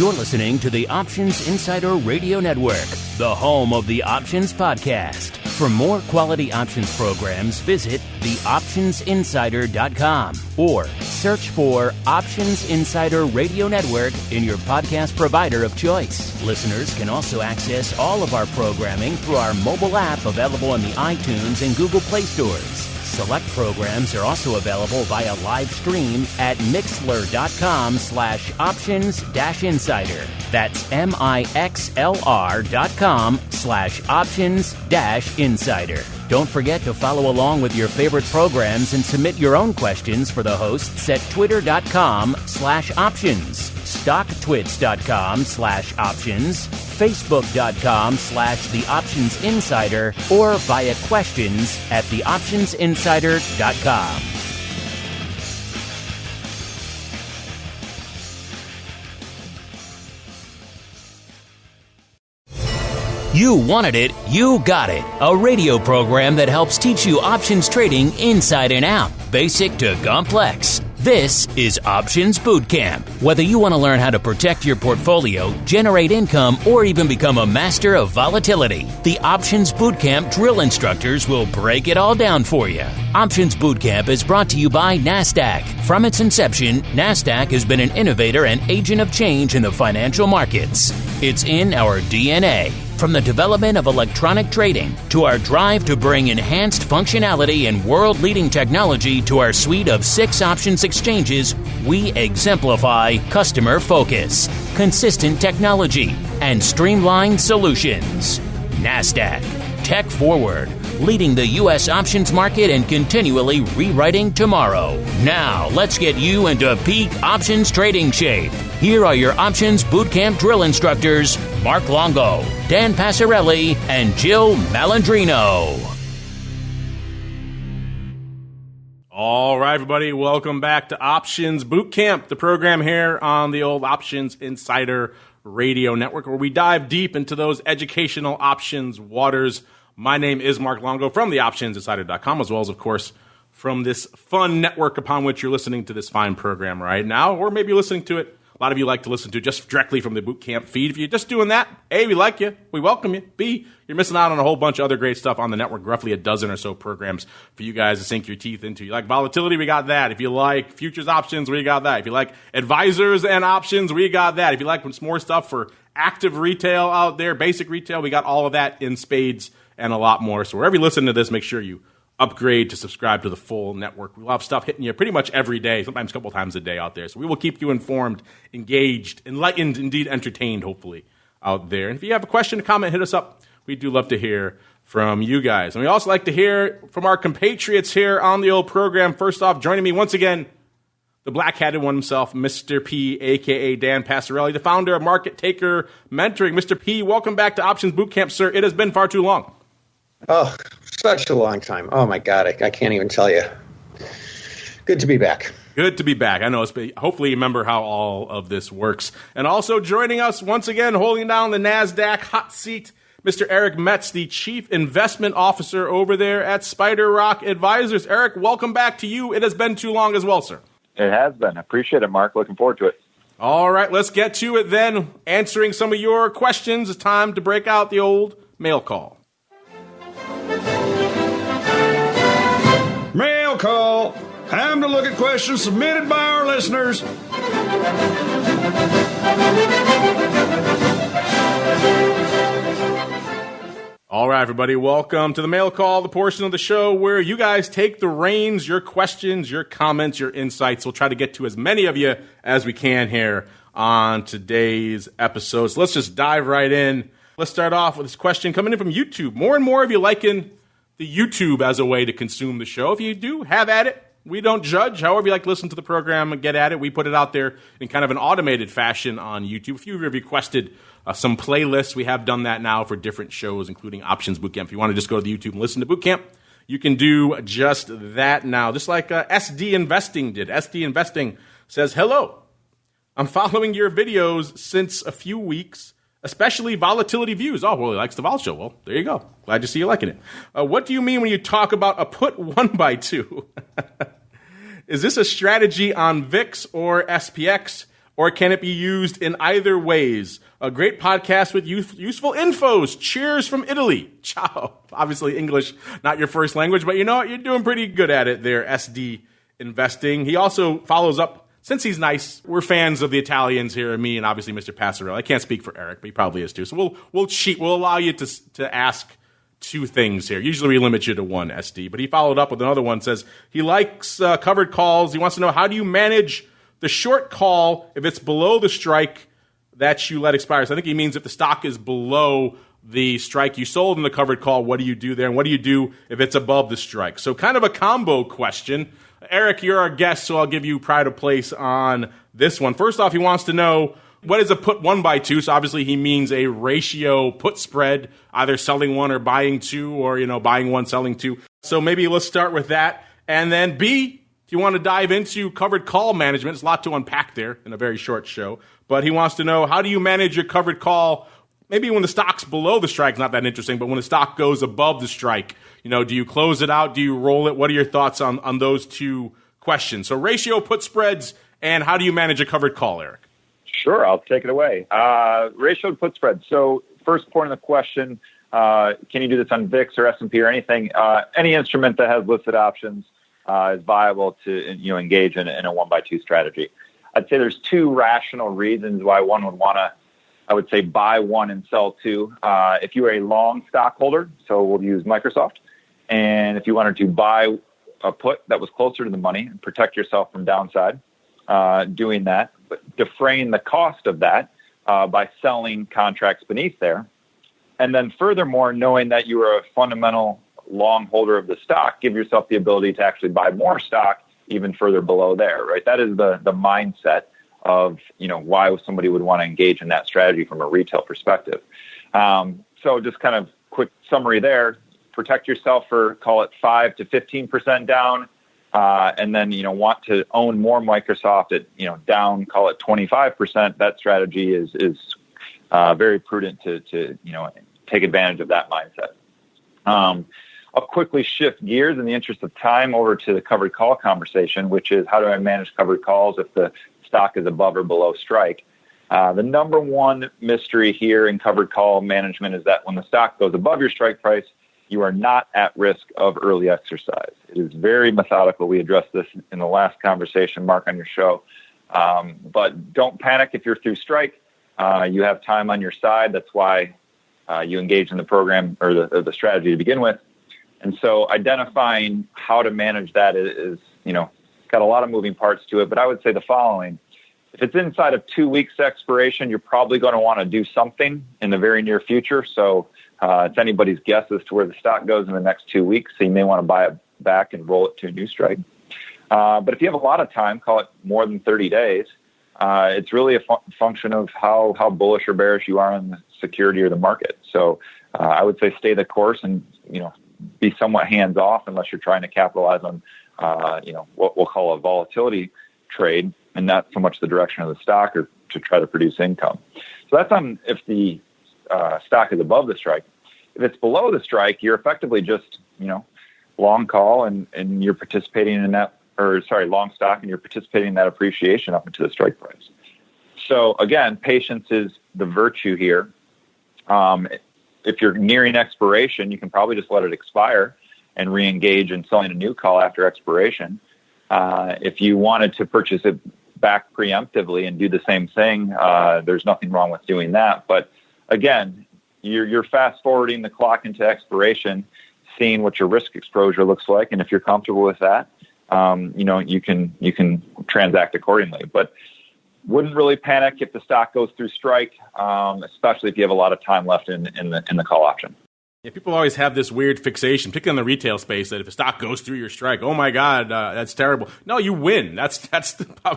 You're listening to the Options Insider Radio Network, the home of the Options Podcast. For more quality options programs, visit theoptionsinsider.com or search for Options Insider Radio Network in your podcast provider of choice. Listeners can also access all of our programming through our mobile app available in the iTunes and Google Play stores. Select programs are also available via live stream at mixlr.com/options-insider. That's mixlr.com/options-insider. Don't forget to follow along with your favorite programs and submit your own questions for the hosts at twitter.com/options, stocktwits.com/options, facebook.com/theoptionsinsider, or via questions at theoptionsinsider.com. You wanted it, you got it. A radio program that helps teach you options trading inside and out, basic to complex. This is Options Bootcamp. Whether you want to learn how to protect your portfolio, generate income, or even become a master of volatility, the Options Bootcamp drill instructors will break it all down for you. Options Bootcamp is brought to you by NASDAQ. From its inception, NASDAQ has been an innovator and agent of change in the financial markets. It's in our DNA. From the development of electronic trading to our drive to bring enhanced functionality and world-leading technology to our suite of 6 options exchanges, we exemplify customer focus, consistent technology, and streamlined solutions. NASDAQ, tech forward, leading the U.S. options market and continually rewriting tomorrow. Now, let's get you into peak options trading shape. Here are your Options Bootcamp drill instructors, Mark Longo, Dan Passarelli, and Jill Malandrino. All right, everybody, welcome back to Options Bootcamp, the program here on the old Options Insider Radio Network, where we dive deep into those educational options waters. My name is Mark Longo from theoptionsinsider.com, as well as, of course, from this fun network upon which you're listening to this fine program right now, or maybe you're listening to it. A lot of you like to listen to just directly from the Bootcamp feed. If you're just doing that, A, we like you, we welcome you. B, you're missing out on a whole bunch of other great stuff on the network, roughly a dozen or so programs for you guys to sink your teeth into. You like volatility, we got that. If you like futures options, we got that. If you like advisors and options, we got that. If you like more stuff for active retail out there, basic retail, we got all of that in spades and a lot more. So wherever you listen to this, make sure you upgrade to subscribe to the full network. We'll have stuff hitting you pretty much every day, sometimes a couple times a day out there. So we will keep you informed, engaged, enlightened, indeed entertained, hopefully, out there. And if you have a question, a comment, hit us up. We do love to hear from you guys. And we also like to hear from our compatriots here on the old program. First off, joining me once again, the black-hatted one himself, Mr. P, a.k.a. Dan Passarelli, the founder of Market Taker Mentoring. Mr. P, welcome back to Options Bootcamp, sir. It has been far too long. Oh, such a long time. Oh, my God. I can't even tell you. Good to be back. Good to be back. I know. Hopefully you remember how all of this works. And also joining us once again, holding down the NASDAQ hot seat, Mr. Eric METZ, the Chief Investment Officer over there at SPIDERROCK Advisors. Eric, welcome back to you. It has been too long as well, sir. It has been. I appreciate it, Mark. Looking forward to it. All right, let's get to it then. Answering some of your questions. It's time to break out the old mail call. Mail call. Time to look at questions submitted by our listeners. All right, everybody, welcome to the mail call, the portion of the show where you guys take the reins, your questions, your comments, your insights. We'll try to get to as many of you as we can here on today's episode. So let's just dive right in. Let's start off with this question coming in from YouTube. More and more of you liking the YouTube as a way to consume the show. If you do, have at it. We don't judge. However you like to listen to the program and get at it, we put it out there in kind of an automated fashion on YouTube. A few of you have requested some playlists. We have done that now for different shows, including Options Bootcamp. If you want to just go to the YouTube and listen to Bootcamp, you can do just that now, just like SD Investing did. SD Investing says, hello, I'm following your videos since a few weeks, especially volatility views. Oh, well, he likes the vol show. Well, there you go. Glad to see you liking it. What do you mean when you talk about a put 1x2? Is this a strategy on VIX or SPX? or can it be used in either ways? A great podcast with useful infos. Cheers from Italy. Ciao. Obviously, English, not your first language, but you know what? You're doing pretty good at it there, SD Investing. He also follows up, since he's nice, we're fans of the Italians here, me and obviously Mr. Passarelli. I can't speak for Eric, but he probably is too. So we'll cheat. We'll allow you to ask two things here. Usually we limit you to one, SD. But he followed up with another one, says he likes covered calls. He wants to know, how do you manage the short call if it's below the strike that you let expire? So I think he means if the stock is below the strike you sold in the covered call, what do you do there? And what do you do if it's above the strike? So kind of a combo question. Eric, you're our guest, so I'll give you pride of place on this one. First off, he wants to know, what is a put 1x2? So obviously he means a ratio put spread, either selling one or buying two, or, buying one, selling two. So maybe let's start with that. And then B, if you want to dive into covered call management, it's a lot to unpack there in a very short show. But he wants to know, how do you manage your covered call? Maybe when the stock's below the strike, not that interesting, but when the stock goes above the strike, do you close it out? Do you roll it? What are your thoughts on those two questions? So ratio, put spreads, and how do you manage a covered call, Eric? Sure, I'll take it away. Ratio, put spreads. So first point of the question, can you do this on VIX or S&P or anything? Any instrument that has listed options is viable to engage in a 1x2 strategy. I'd say there's two rational reasons why one would want to, I would say, buy one and sell two. If you are a long stockholder, so we'll use Microsoft, and if you wanted to buy a put that was closer to the money and protect yourself from downside, doing that, but defraying the cost of that by selling contracts beneath there. And then furthermore, knowing that you are a fundamental long holder of the stock, give yourself the ability to actually buy more stock even further below there, right? That is the mindset of, why somebody would want to engage in that strategy from a retail perspective. So just kind of quick summary there, protect yourself for, call it 5 to 15% down, and then, want to own more Microsoft at, down, call it 25%. That strategy is very prudent to take advantage of that mindset. I'll quickly shift gears in the interest of time over to the covered call conversation, which is, how do I manage covered calls if the stock is above or below strike? The number one mystery here in covered call management is that when the stock goes above your strike price, you are not at risk of early exercise. It is very methodical. We addressed this in the last conversation, Mark, on your show. But don't panic if you're through strike. You have time on your side. That's why you engage in the program or the strategy to begin with. And so identifying how to manage that is, got a lot of moving parts to it. But I would say the following. If it's inside of 2 weeks expiration, you're probably going to want to do something in the very near future. So it's anybody's guess as to where the stock goes in the next 2 weeks. So you may want to buy it back and roll it to a new strike. But if you have a lot of time, call it more than 30 days, it's really a function of how bullish or bearish you are on the security or the market. So I would say stay the course and, be somewhat hands off unless you're trying to capitalize on, what we'll call a volatility trade and not so much the direction of the stock or to try to produce income. So that's on if the stock is above the strike. If it's below the strike, you're effectively just, long call and you're participating in that, long stock, and you're participating in that appreciation up into the strike price. So again, patience is the virtue here. If you're nearing expiration, you can probably just let it expire and re-engage in selling a new call after expiration. If you wanted to purchase it back preemptively and do the same thing, there's nothing wrong with doing that. But again, you're fast forwarding the clock into expiration, seeing what your risk exposure looks like, and if you're comfortable with that, you can transact accordingly. But wouldn't really panic if the stock goes through strike, especially if you have a lot of time left in the call option. Yeah, people always have this weird fixation, particularly in the retail space, that if a stock goes through your strike, oh my God, that's terrible. No, you win. That's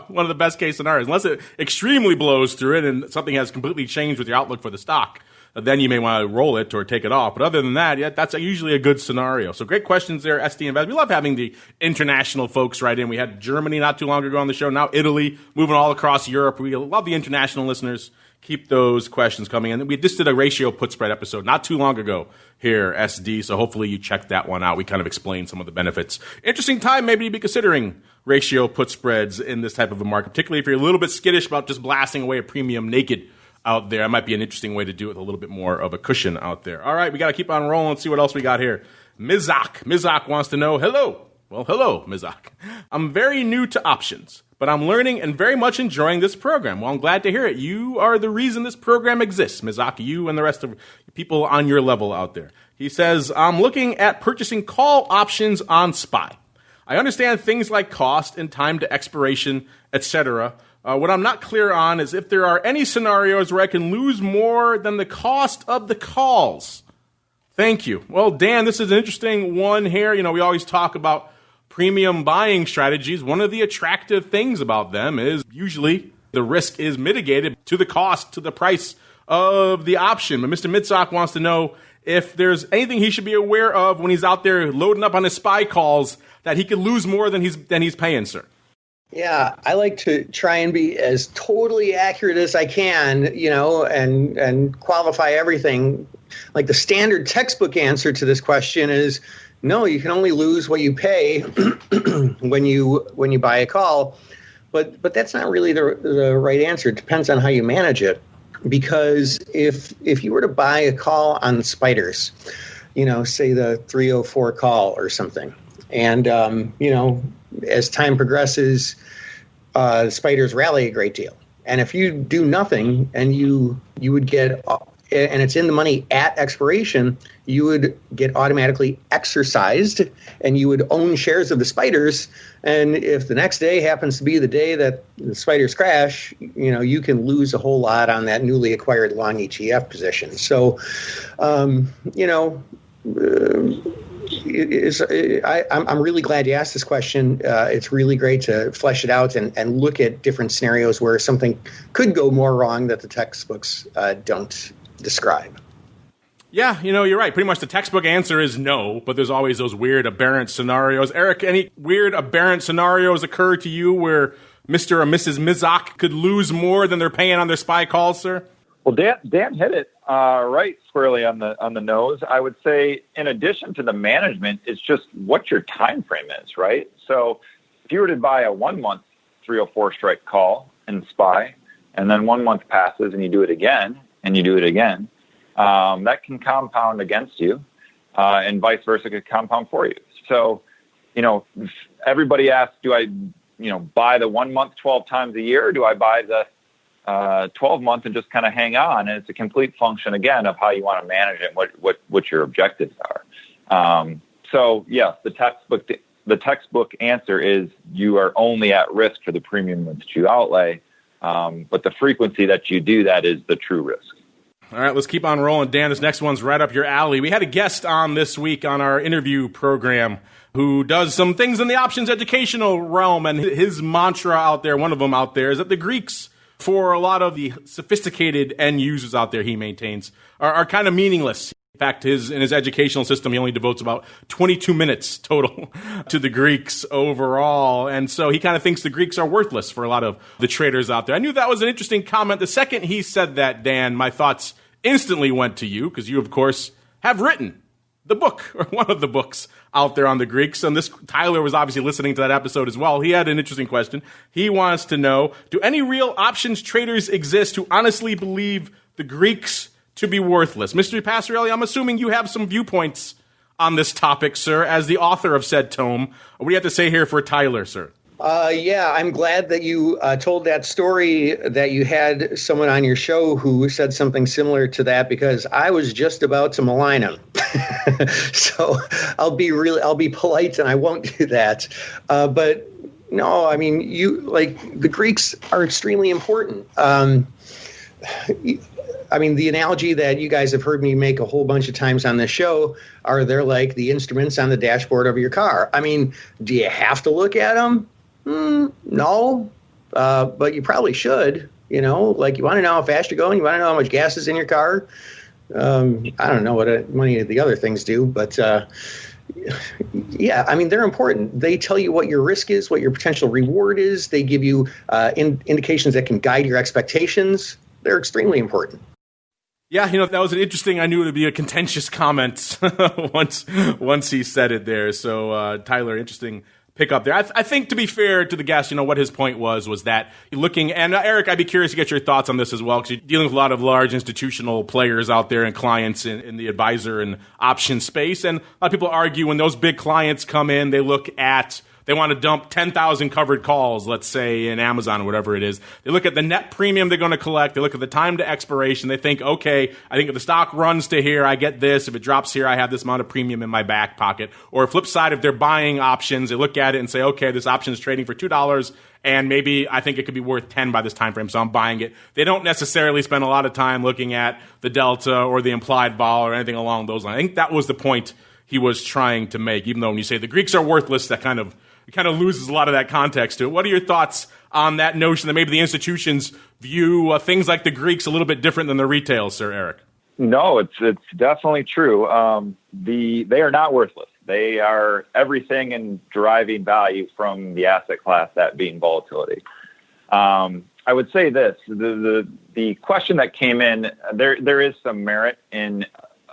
one of the best case scenarios. Unless it extremely blows through it and something has completely changed with your outlook for the stock, then you may want to roll it or take it off. But other than that, yeah, that's usually a good scenario. So great questions there, SD Invest. We love having the international folks write in. We had Germany not too long ago on the show. Now Italy, moving all across Europe. We love the international listeners. Keep those questions coming in. We just did a ratio put spread episode not too long ago here, SD, so hopefully you checked that one out. We kind of explained some of the benefits. Interesting time maybe to be considering ratio put spreads in this type of a market, particularly if you're a little bit skittish about just blasting away a premium naked out there. It might be an interesting way to do it with a little bit more of a cushion out there. All right, we got to keep on rolling. Let's see what else we got here. Mizak wants to know, hello. Well, hello, Mizak. I'm very new to options, but I'm learning and very much enjoying this program. Well, I'm glad to hear it. You are the reason this program exists, Mizak, you and the rest of people on your level out there. He says, I'm looking at purchasing call options on SPY. I understand things like cost and time to expiration, etc. What I'm not clear on is if there are any scenarios where I can lose more than the cost of the calls. Thank you. Well, Dan, this is an interesting one here. We always talk about premium buying strategies. One of the attractive things about them is usually the risk is mitigated to the cost, to the price of the option. But Mr. Mitzok wants to know if there's anything he should be aware of when he's out there loading up on his SPY calls that he could lose more than he's paying, sir. Yeah, I like to try and be as totally accurate as I can, and qualify everything. Like the standard textbook answer to this question is, no, you can only lose what you pay when you buy a call, but that's not really the right answer. It depends on how you manage it, because if you were to buy a call on spiders, say the 304 call or something, and as time progresses, spiders rally a great deal, and if you do nothing and you would get, and it's in the money at expiration, you would get automatically exercised and you would own shares of the spiders. And if the next day happens to be the day that the spiders crash, you can lose a whole lot on that newly acquired long ETF position. So, I'm really glad you asked this question. It's really great to flesh it out and look at different scenarios where something could go more wrong that the textbooks don't describe. Yeah, you're right. Pretty much the textbook answer is no, but there's always those weird aberrant scenarios. Eric, any weird aberrant scenarios occur to you where Mr. or Mrs. Mizak could lose more than they're paying on their SPY calls, sir? Well, Dan hit it right squarely on the nose. I would say, in addition to the management, it's just what your time frame is, right? So if you were to buy a 1 month 304 strike call in SPY, and then 1 month passes and you do it again, and you do it again, that can compound against you, and vice versa could compound for you. So, everybody asks, do I, buy the 1 month 12 times a year, or do I buy the 12 month and just kind of hang on? And it's a complete function, again, of how you want to manage it, what your objectives are. So, yes, the textbook answer is you are only at risk for the premium that you outlay, but the frequency that you do that is the true risk. All right, let's keep on rolling. Dan, this next one's right up your alley. We had a guest on this week on our interview program who does some things in the options educational realm, and his mantra out there, one of them out there, is that the Greeks, for a lot of the sophisticated end users out there he maintains, are kind of meaningless. In fact, in his educational system, he only devotes about 22 minutes total to the Greeks overall. And so he kind of thinks the Greeks are worthless for a lot of the traders out there. I knew that was an interesting comment. The second he said that, Dan, my thoughts instantly went to you, because you, of course, have written the book, or one of the books out there on the Greeks. And Tyler was obviously listening to that episode as well. He had an interesting question. He wants to know, do any real options traders exist who honestly believe the Greeks to be worthless? Mr. Passarelli, I'm assuming you have some viewpoints on this topic, sir, as the author of said tome. What do you have to say here for Tyler, sir? Yeah, I'm glad that you told that story, that you had someone on your show who said something similar to that, because I was just about to malign him. So I'll be polite and I won't do that. But no, I mean, the Greeks are extremely important. I mean, the analogy that you guys have heard me make a whole bunch of times on this show they're like the instruments on the dashboard of your car. I mean, do you have to look at them? No, but you probably should. Like, you want to know how fast you're going, you want to know how much gas is in your car. I don't know what many of the other things do, but yeah, I mean, they're important. They tell you what your risk is, what your potential reward is. They give you indications that can guide your expectations. They're extremely important. Yeah, that was an interesting, I knew it would be a contentious comment once he said it there. So, Tyler, interesting pick up there. I think, to be fair to the guest, what his point was that looking, and Eric, I'd be curious to get your thoughts on this as well, because you're dealing with a lot of large institutional players out there and clients in the advisor and option space. And a lot of people argue when those big clients come in, they want to dump 10,000 covered calls, let's say, in Amazon or whatever it is. They look at the net premium they're going to collect. They look at the time to expiration. They think, okay, I think if the stock runs to here, I get this. If it drops here, I have this amount of premium in my back pocket. Or flip side, if they're buying options, they look at it and say, okay, this option is trading for $2, and maybe I think it could be worth 10 by this time frame, so I'm buying it. They don't necessarily spend a lot of time looking at the delta or the implied vol or anything along those lines. I think that was the point he was trying to make, even though when you say the Greeks are worthless, that kind of loses a lot of that context to it. What are your thoughts on that notion that maybe the institutions view things like the Greeks a little bit different than the retail, Sir Eric? No, it's definitely true. They are not worthless. They are everything in deriving value from the asset class, that being volatility. I would say this, the question that came in, there is some merit in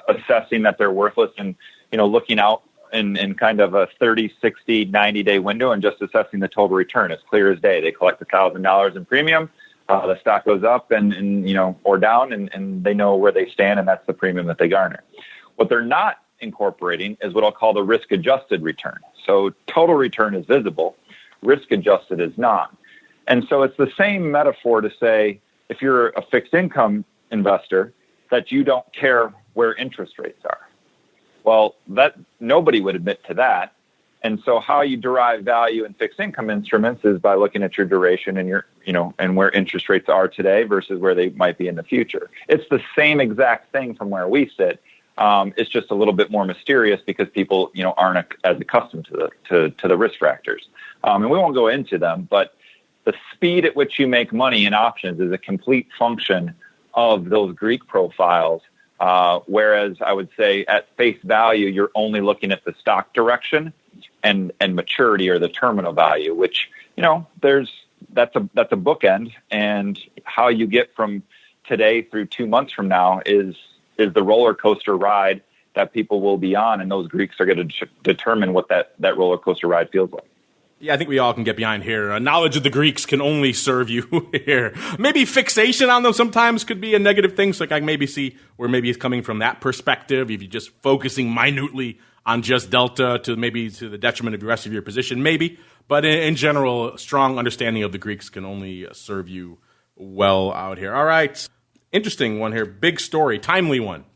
assessing that they're worthless and, looking out in kind of a 30, 60, 90-day window and just assessing the total return. It's clear as day. They collect $1,000 in premium. The stock goes up and or down, and they know where they stand, and that's the premium that they garner. What they're not incorporating is what I'll call the risk-adjusted return. So total return is visible. Risk-adjusted is not. And so it's the same metaphor to say if you're a fixed income investor that you don't care where interest rates are. Well, that nobody would admit to that. And so how you derive value in fixed income instruments is by looking at your duration and your, and where interest rates are today versus where they might be in the future. It's the same exact thing from where we sit. It's just a little bit more mysterious because people, aren't as accustomed to the risk factors. And we won't go into them, but the speed at which you make money in options is a complete function of those Greek profiles. Whereas I would say at face value, you're only looking at the stock direction and maturity or the terminal value, which, that's a bookend. And how you get from today through 2 months from now is the roller coaster ride that people will be on. And those Greeks are going to determine what that roller coaster ride feels like. Yeah, I think we all can get behind here. Knowledge of the Greeks can only serve you here. Maybe fixation on them sometimes could be a negative thing. So I can maybe see where maybe it's coming from that perspective. If you're just focusing minutely on just delta to the detriment of the rest of your position, maybe. But in general, strong understanding of the Greeks can only serve you well out here. All right. Interesting one here. Big story. Timely one.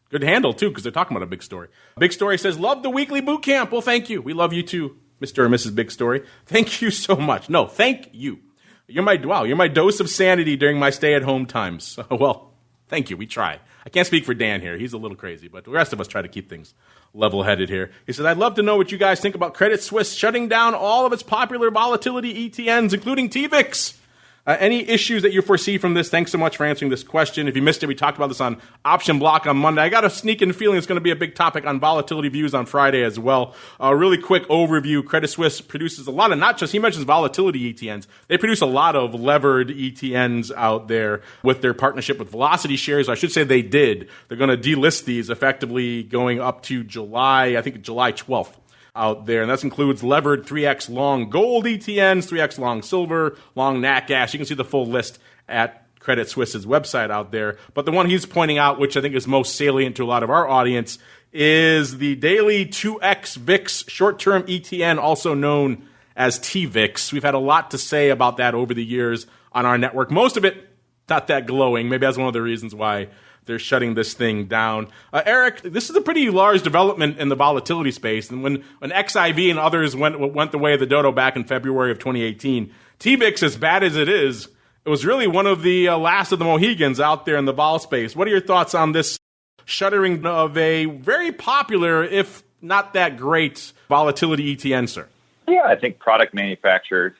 Good handle, too, because they're talking about a big story. Big Story says, love the weekly boot camp. Well, thank you. We love you, too, Mr. or Mrs. Big Story. Thank you so much. No, thank you. You're my dose of sanity during my stay-at-home times. Well, thank you. We try. I can't speak for Dan here. He's a little crazy, but the rest of us try to keep things level-headed here. He says, I'd love to know what you guys think about Credit Suisse shutting down all of its popular volatility ETNs, including TVIX. Any issues that you foresee from this? Thanks so much for answering this question. If you missed it, we talked about this on Option Block on Monday. I got a sneaking feeling it's going to be a big topic on volatility views on Friday as well. A really quick overview. Credit Suisse produces a lot of, not just, he mentions volatility ETNs. They produce a lot of levered ETNs out there with their partnership with Velocity Shares. I should say they did. They're going to delist these effectively going up to July 12th. Out there, and that includes levered 3x long gold ETNs, 3x long silver, long nat gas. You can see the full list at Credit Suisse's website out there. But the one he's pointing out, which I think is most salient to a lot of our audience, is the daily 2x VIX short-term ETN, also known as TVIX. We've had a lot to say about that over the years on our network. Most of it not that glowing. Maybe that's one of the reasons why they're shutting this thing down. Eric, this is a pretty large development in the volatility space. And when XIV and others went the way of the dodo back in February of 2018, TVIX, as bad as it is, it was really one of the last of the Mohegans out there in the vol space. What are your thoughts on this shuttering of a very popular, if not that great, volatility ETN, sir? Yeah, I think product manufacturers,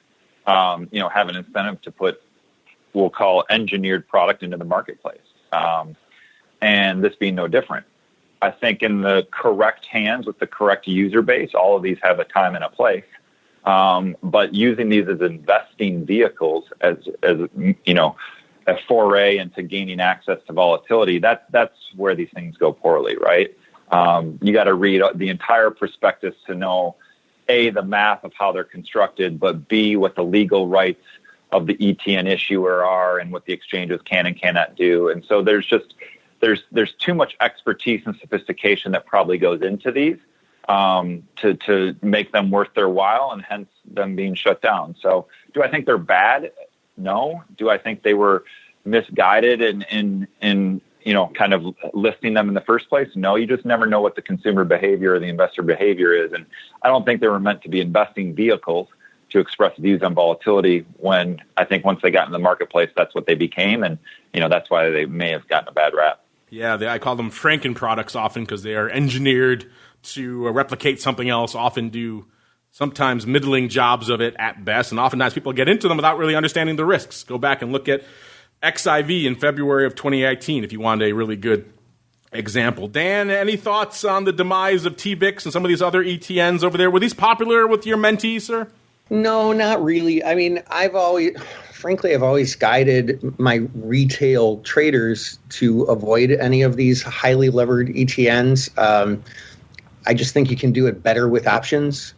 have an incentive to put, we'll call engineered product into the marketplace. and this being no different. I think in the correct hands with the correct user base, all of these have a time and a place. But using these as investing vehicles, as you know, a foray into gaining access to volatility, that's where these things go poorly, right? You got to read the entire prospectus to know, A, the math of how they're constructed, but B, what the legal rights of the ETN issuer are and what the exchanges can and cannot do. And so there's too much expertise and sophistication that probably goes into these to make them worth their while, and hence them being shut down. So do I think they're bad? No. Do I think they were misguided in kind of listing them in the first place? No. You just never know what the consumer behavior or the investor behavior is. And I don't think they were meant to be investing vehicles to express views on volatility, when I think once they got in the marketplace, that's what they became. And, that's why they may have gotten a bad rap. Yeah, I call them Franken products often because they are engineered to replicate something else, often do sometimes middling jobs of it at best, and oftentimes people get into them without really understanding the risks. Go back and look at XIV in February of 2018 if you want a really good example. Dan, any thoughts on the demise of TVIX and some of these other ETNs over there? Were these popular with your mentees, sir? No, not really. I mean, I've always guided my retail traders to avoid any of these highly levered ETNs. I just think you can do it better with options.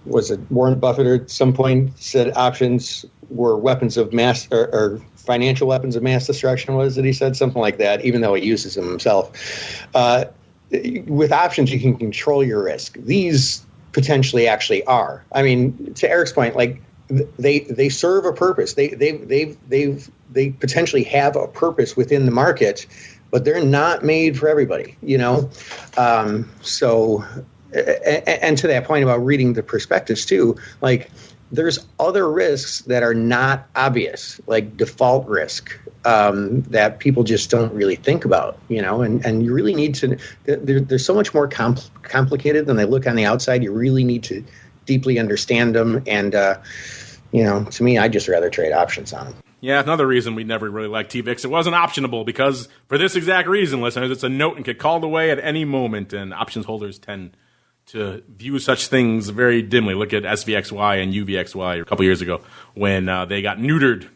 Was it Warren Buffett at some point said options were weapons of mass or financial weapons of mass destruction? Was it? He said something like that, even though he uses them himself. With options, you can control your risk. These potentially actually are. I mean, to Eric's point, like they serve a purpose. They potentially have a purpose within the market, but they're not made for everybody, So, and to that point about reading the prospectus too, like there's other risks that are not obvious, like default risk, that people just don't really think about, and you really need to, they're so much more complicated than they look on the outside. You really need to deeply understand them. And, to me, I'd just rather trade options on them. Yeah, another reason we never really liked TVIX. It wasn't optionable because, for this exact reason, listeners, it's a note and get called away at any moment, and options holders tend to view such things very dimly. Look at SVXY and UVXY a couple years ago when they got neutered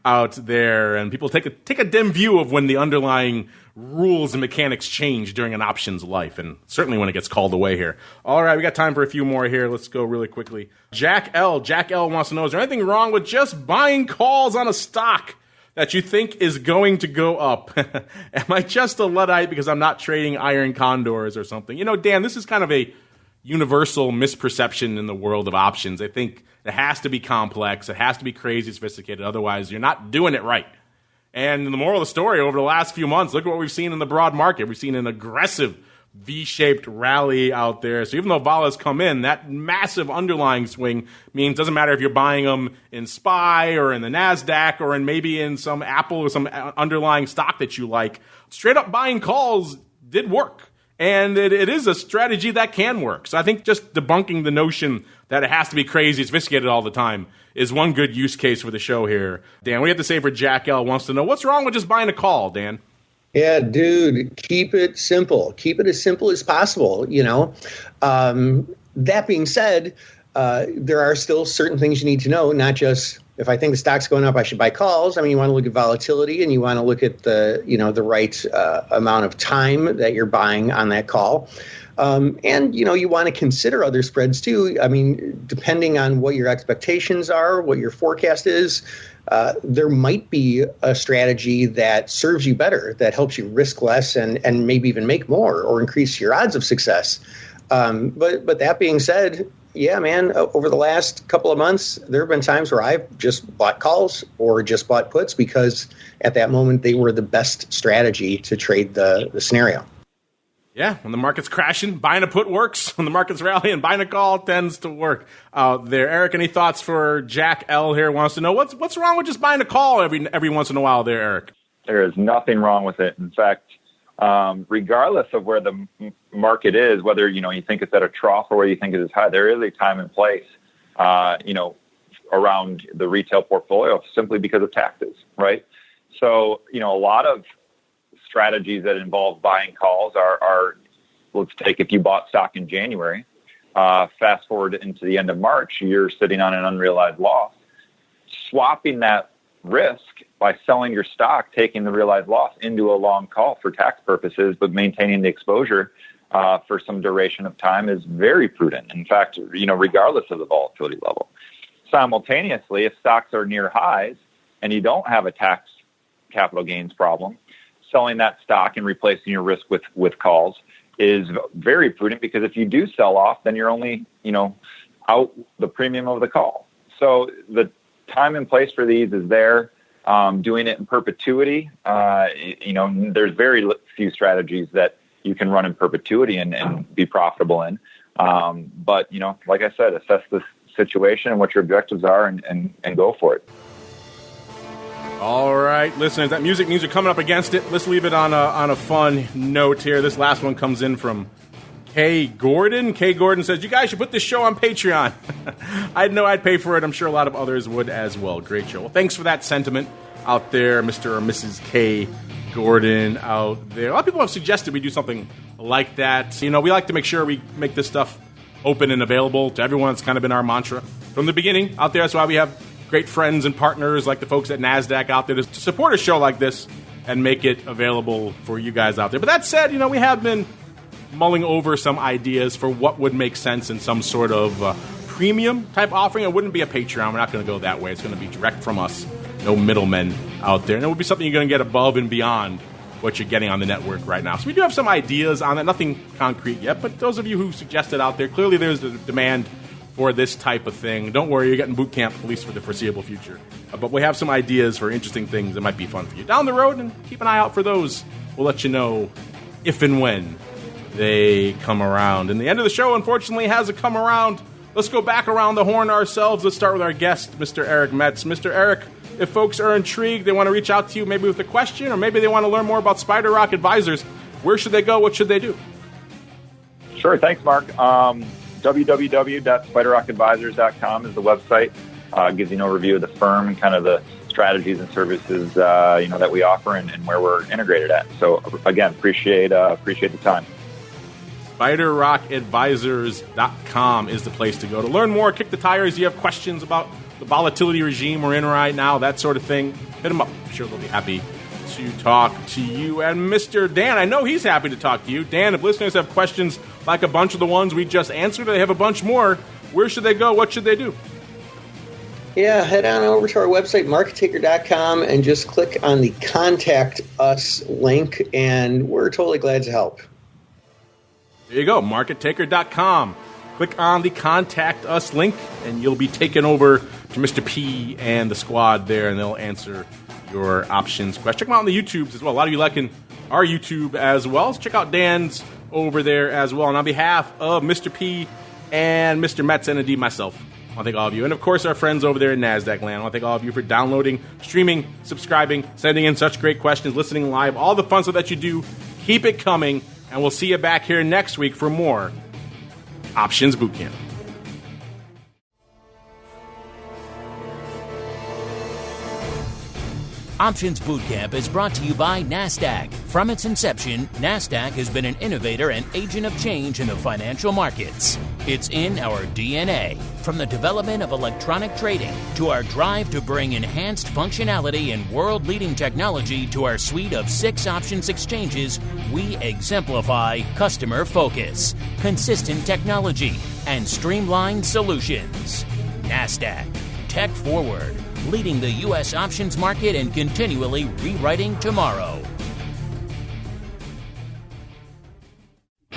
out there, and people take a dim view of when the underlying rules and mechanics change during an option's life, and certainly when it gets called away here. All right, we got time for a few more here. Let's go really quickly. Jack L wants to know, is there anything wrong with just buying calls on a stock that you think is going to go up? Am I just a Luddite because I'm not trading iron condors or something? Dan, this is kind of a universal misperception in the world of options. I think it has to be complex. It has to be crazy sophisticated. Otherwise, you're not doing it right. And the moral of the story, over the last few months, look at what we've seen in the broad market. We've seen an aggressive V-shaped rally out there. So even though vol has come in, that massive underlying swing means it doesn't matter if you're buying them in SPY or in the NASDAQ or maybe in some Apple or some underlying stock that you like. Straight up buying calls did work. And it is a strategy that can work. So I think just debunking the notion that it has to be crazy, sophisticated all the time is one good use case for the show here. Dan, what do you have to say for Jack L. wants to know, what's wrong with just buying a call, Dan? Yeah, dude, keep it simple. Keep it as simple as possible, That being said, there are still certain things you need to know, not just if I think the stock's going up, I should buy calls. I mean, you want to look at volatility and you want to look at the right amount of time that you're buying on that call. And, you want to consider other spreads too. I mean, depending on what your expectations are, what your forecast is, there might be a strategy that serves you better, that helps you risk less and maybe even make more or increase your odds of success. But that being said, yeah, man, over the last couple of months, there have been times where I've just bought calls or just bought puts because at that moment they were the best strategy to trade the scenario. Yeah, when the market's crashing, buying a put works. When the market's rallying, buying a call tends to work out there. Eric, any thoughts for Jack L here? Wants to know what's wrong with just buying a call every once in a while there, Eric? There is nothing wrong with it. In fact, regardless of where the market is, whether you think it's at a trough or where you think it is high, there is a time and place, around the retail portfolio simply because of taxes, right? So, a lot of strategies that involve buying calls are let's take, if you bought stock in January, fast forward into the end of March, you're sitting on an unrealized loss. Swapping that risk by selling your stock, taking the realized loss into a long call for tax purposes, but maintaining the exposure for some duration of time is very prudent. In fact, regardless of the volatility level. Simultaneously, if stocks are near highs and you don't have a tax capital gains problem, selling that stock and replacing your risk with calls is very prudent, because if you do sell off, then you're only, out the premium of the call. So the time and place for these is there. Doing it in perpetuity, there's very few strategies that you can run in perpetuity and be profitable in. But, like I said, assess the situation and what your objectives are and go for it. All right, listeners, that music means you're coming up against it. Let's leave it on a fun note here. This last one comes in from Kay Gordon. Kay Gordon says, you guys should put this show on Patreon. I'd know I'd pay for it. I'm sure a lot of others would as well. Great show. Well, thanks for that sentiment out there, Mr. or Mrs. Kay Gordon out there. A lot of people have suggested we do something like that. We like to make sure we make this stuff open and available to everyone. It's kind of been our mantra from the beginning out there. That's why we have great friends and partners like the folks at NASDAQ out there to support a show like this and make it available for you guys out there. But that said, we have been mulling over some ideas for what would make sense in some sort of premium type offering. It wouldn't be a Patreon. We're not going to go that way. It's going to be direct from us. No middlemen out there. And it would be something you're going to get above and beyond what you're getting on the network right now. So we do have some ideas on that. Nothing concrete yet. But those of you who suggested out there, clearly there's a demand for this type of thing. Don't worry, you're getting boot camp, at least for the foreseeable future. But we have some ideas for interesting things that might be fun for you down the road, and keep an eye out for those. We'll let you know if and when they come around. And the end of the show, unfortunately, has a come around. Let's go back around the horn ourselves. Let's start with our guest, Mr. Eric Metz. Mr. Eric, if folks are intrigued, they want to reach out to you maybe with a question, or maybe they want to learn more about SPIDERROCK Advisors, where should they go? What should they do? Sure. Thanks, Mark. www.spiderrockadvisors.com is the website. Gives you an overview of the firm and kind of the strategies and services that we offer and where we're integrated at. So again, appreciate the time. SPIDERROCKadvisors.com is the place to go to learn more. Kick the tires. You have questions about the volatility regime we're in right now, that sort of thing. Hit them up. I'm sure they'll be happy to talk to you. And Mr. Dan, I know he's happy to talk to you. Dan, if listeners have questions like a bunch of the ones we just answered, or they have a bunch more, where should they go? What should they do? Yeah, head on over to our website, markettaker.com, and just click on the Contact Us link, and we're totally glad to help. There you go, markettaker.com. Click on the Contact Us link, and you'll be taken over to Mr. P and the squad there, and they'll answer your options question. Check them out on the YouTubes as well. A lot of you liking our YouTube as well. So check out Dan's over there as well. And on behalf of Mr. P and Mr. Metz and indeed myself, I want to thank all of you. And of course, our friends over there in NASDAQ land. I want to thank all of you for downloading, streaming, subscribing, sending in such great questions, listening live, all the fun stuff that you do. Keep it coming. And we'll see you back here next week for more Options Bootcamp. Options Bootcamp is brought to you by NASDAQ. From its inception, NASDAQ has been an innovator and agent of change in the financial markets. It's in our DNA. From the development of electronic trading to our drive to bring enhanced functionality and world-leading technology to our suite of 6 options exchanges, we exemplify customer focus, consistent technology, and streamlined solutions. NASDAQ. Tech forward. Leading the U.S. options market and continually rewriting tomorrow.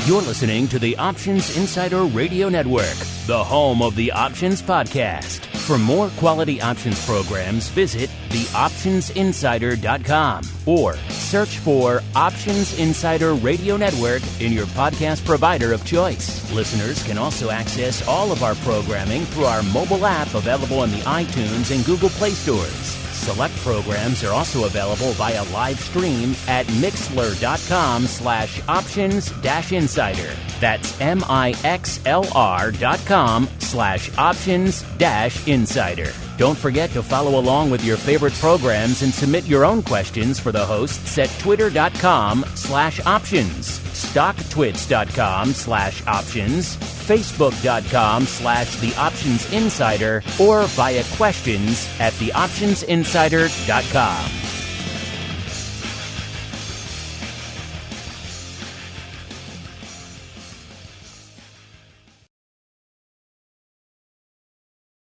You're listening to the Options Insider Radio Network, the home of the Options Podcast. For more quality options programs, visit theoptionsinsider.com or search for Options Insider Radio Network in your podcast provider of choice. Listeners can also access all of our programming through our mobile app available in the iTunes and Google Play stores. Select programs are also available via live stream at mixlr.com/options-insider. That's MIXLR.com/options-insider. Don't forget to follow along with your favorite programs and submit your own questions for the hosts at twitter.com/options, stocktwits.com/options, facebook.com/The Options Insider, or via questions at theoptionsinsider.com.